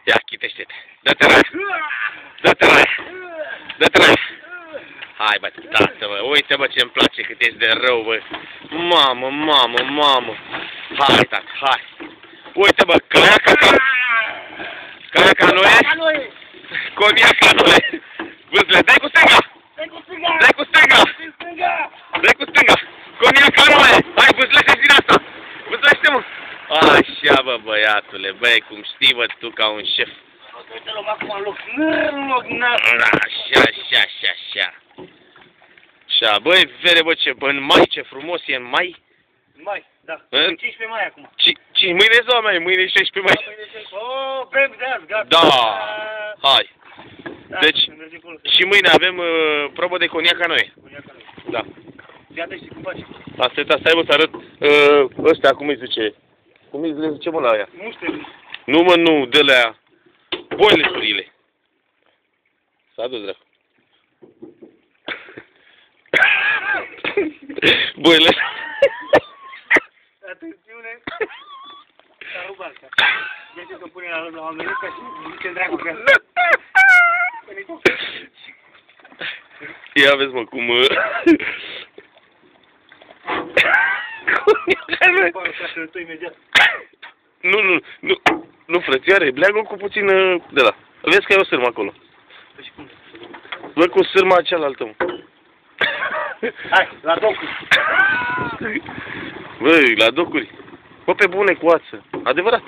Ia, chitește-te. Dă-te la aia. Dă-te la aia. Dă-te la aia. Hai, bă, tată, uite, bă, ce-mi place cât ești de rău, bă. Mamă, mamă, mamă. Hai, tată, hai. Uite, bă, caia canoe. Comia canoe. Vâzle, dai cu stânga. Dai cu stânga. Dai cu stânga. Comia canoe. Hai, vâzlește-ți din asta. Vâzlește-mă. Așa, bă, băiatule, băi, cum știi, bă, tu ca un șef. Uite, luăm acum în loc. Așa. Așa, băi, vere, bă, ce, bă, în mai, ce frumos e în mai. Mai, da. 15 mai acum. Mâine e ziua mea, mâine e 16 mai. Oh, bem de azi, gata. Da, hai. Deci, și mâine avem probă de coniac ca noi. Da. Iată, știi cum faci? Stai, bă, să arăt ăstea, cum îi zice? Cum îi zice, mă, la aia? Muștele. Nu, mă, nu, de-le aia. Boilesurile. S-a dus, dracu. Boiles. Atențiune. S-a rugat. De ce să pune la rând la oamenii ăștia și zice dracu că... Ia vezi, mă, cum... Nu, frățioare, bleagă cu puțin de la. Vezi că e o sârmă acolo. Bă, cu sârma cealaltă, mă. Hai, la docuri. Băi, la docuri. Bă, pe bune cu ață. Adevărat.